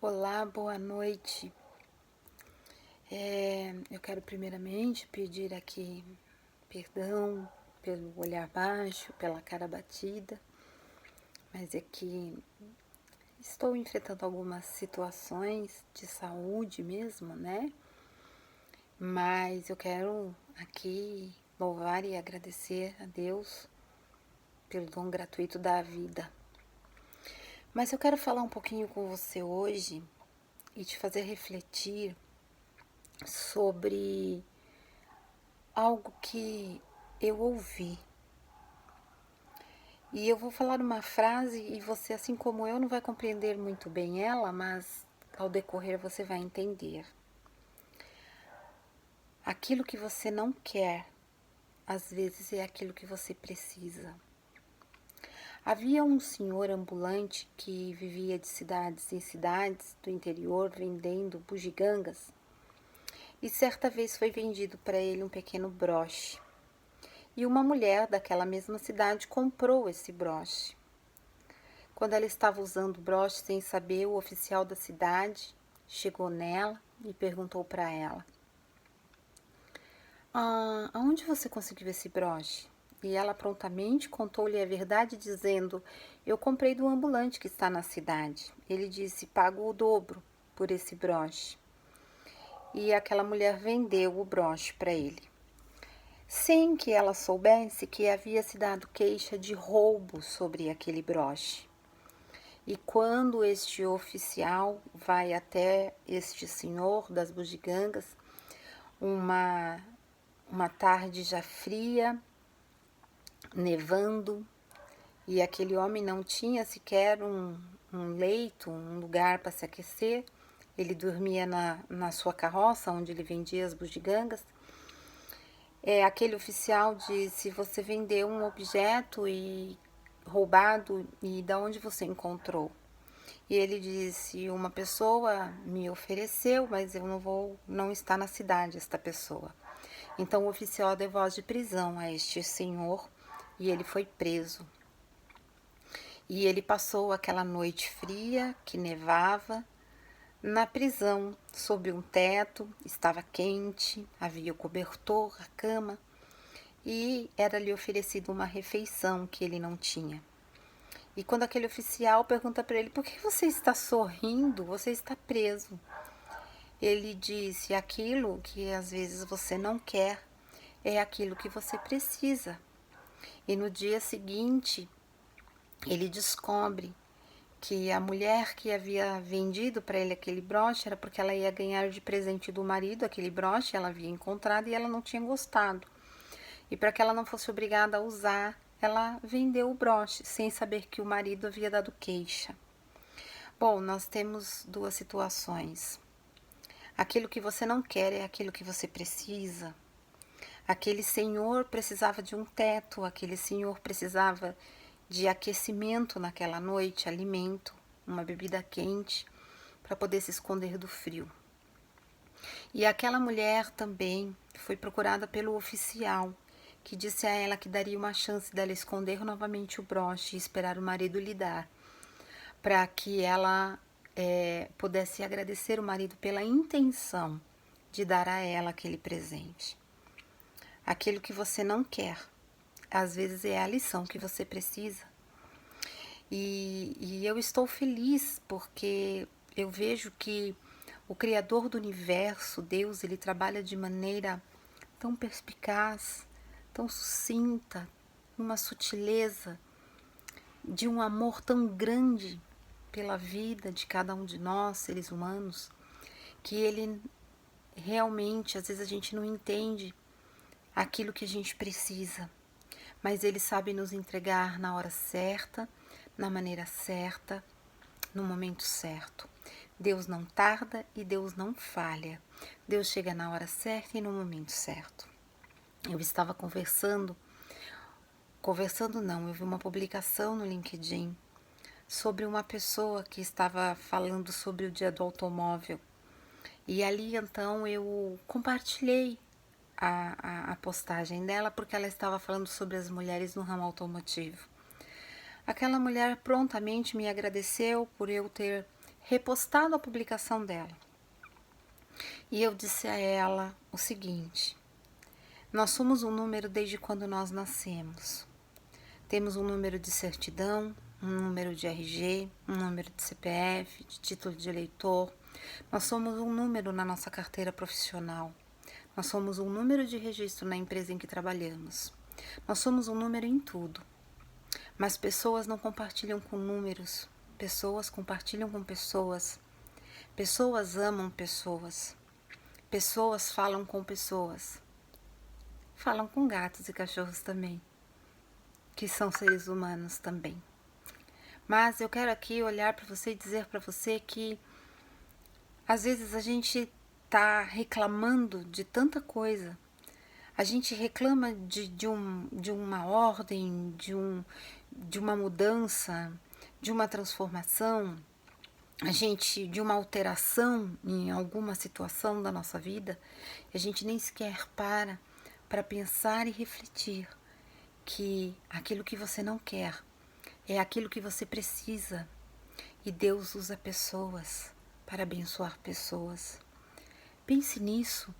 Olá, boa noite. Eu quero primeiramente pedir aqui perdão pelo olhar baixo, pela cara batida, mas é que estou enfrentando algumas situações de saúde mesmo, né? Mas eu quero aqui louvar e agradecer a Deus pelo dom gratuito da vida. Mas eu quero falar um pouquinho com você hoje e te fazer refletir sobre algo que eu ouvi. E eu vou falar uma frase e você, assim como eu, não vai compreender muito bem ela, mas ao decorrer você vai entender. Aquilo que você não quer, às vezes é aquilo que você precisa. Havia um senhor ambulante que vivia de cidades em cidades do interior vendendo bugigangas e certa vez foi vendido para ele um pequeno broche. E uma mulher daquela mesma cidade comprou esse broche. Quando ela estava usando o broche sem saber, o oficial da cidade chegou nela e perguntou para ela: aonde você conseguiu esse broche? E ela prontamente contou-lhe a verdade, dizendo: eu comprei do ambulante que está na cidade. Ele disse: pago o dobro por esse broche. E aquela mulher vendeu o broche para ele, sem que ela soubesse que havia se dado queixa de roubo sobre aquele broche. E quando este oficial vai até este senhor das bugigangas, uma, uma tarde já fria, nevando, e aquele homem não tinha sequer um leito, um lugar para se aquecer, ele dormia na sua carroça, onde ele vendia as bugigangas. Aquele oficial disse: você vendeu um objeto e roubado, e da onde você encontrou? E ele disse: uma pessoa me ofereceu, mas eu não está na cidade esta pessoa. Então o oficial deu voz de prisão a este senhor e ele foi preso. E ele passou aquela noite fria, que nevava, na prisão, sob um teto, estava quente, havia o cobertor, a cama, e era-lhe oferecida uma refeição que ele não tinha. E quando aquele oficial pergunta para ele: por que você está sorrindo? Você está preso. Ele disse: aquilo que às vezes você não quer é aquilo que você precisa. E no dia seguinte, ele descobre que a mulher que havia vendido para ele aquele broche era porque ela ia ganhar de presente do marido aquele broche, ela havia encontrado e ela não tinha gostado. E para que ela não fosse obrigada a usar, ela vendeu o broche, sem saber que o marido havia dado queixa. Bom, nós temos duas situações. Aquilo que você não quer é aquilo que você precisa. Aquele senhor precisava de um teto, aquele senhor precisava de aquecimento naquela noite, alimento, uma bebida quente, para poder se esconder do frio. E aquela mulher também foi procurada pelo oficial, que disse a ela que daria uma chance dela esconder novamente o broche e esperar o marido lhe dar, para que ela pudesse agradecer o marido pela intenção de dar a ela aquele presente. Aquilo que você não quer, às vezes é a lição que você precisa. E eu estou feliz porque eu vejo que o Criador do Universo, Deus, ele trabalha de maneira tão perspicaz, tão sucinta, uma sutileza, de um amor tão grande pela vida de cada um de nós, seres humanos, que ele realmente, às vezes a gente não entende aquilo que a gente precisa, mas ele sabe nos entregar na hora certa, na maneira certa, no momento certo. Deus não tarda e Deus não falha. Deus chega na hora certa e no momento certo. Eu estava conversando não, eu vi uma publicação no LinkedIn sobre uma pessoa que estava falando sobre o Dia do Automóvel. E ali então eu compartilhei a postagem dela porque ela estava falando sobre as mulheres no ramo automotivo. Aquela mulher prontamente me agradeceu por eu ter repostado a publicação dela. E eu disse a ela o seguinte: nós somos um número desde quando nós nascemos. Temos um número de certidão, um número de RG, um número de CPF, de título de eleitor. Nós somos um número na nossa carteira profissional. Nós somos um número de registro na empresa em que trabalhamos. Nós somos um número em tudo. Mas pessoas não compartilham com números. Pessoas compartilham com pessoas. Pessoas amam pessoas. Pessoas falam com pessoas. Falam com gatos e cachorros também, que são seres humanos também. Mas eu quero aqui olhar para você e dizer para você que às vezes a gente está reclamando de tanta coisa. A gente reclama de uma ordem, de uma mudança, de uma transformação, de uma alteração em alguma situação da nossa vida, e a gente nem sequer para pensar e refletir que aquilo que você não quer é aquilo que você precisa. E Deus usa pessoas para abençoar pessoas. Pense nisso,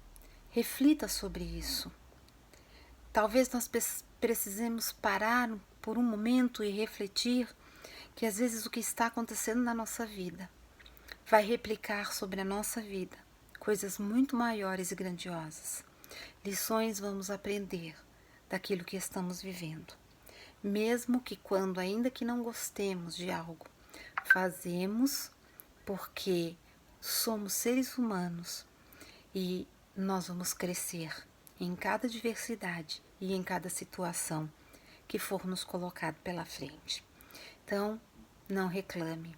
reflita sobre isso. Talvez nós precisemos parar por um momento e refletir que às vezes o que está acontecendo na nossa vida vai replicar sobre a nossa vida coisas muito maiores e grandiosas. Lições vamos aprender daquilo que estamos vivendo. Mesmo que quando, ainda que não gostemos de algo, fazemos porque somos seres humanos e nós vamos crescer em cada diversidade e em cada situação que for nos colocado pela frente. Então, não reclame,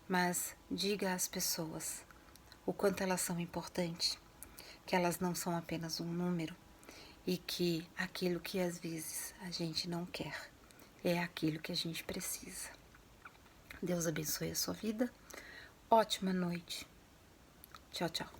mas diga às pessoas o quanto elas são importantes, que elas não são apenas um número e que aquilo que às vezes a gente não quer é aquilo que a gente precisa. Deus abençoe a sua vida. Ótima noite. Tchau, tchau.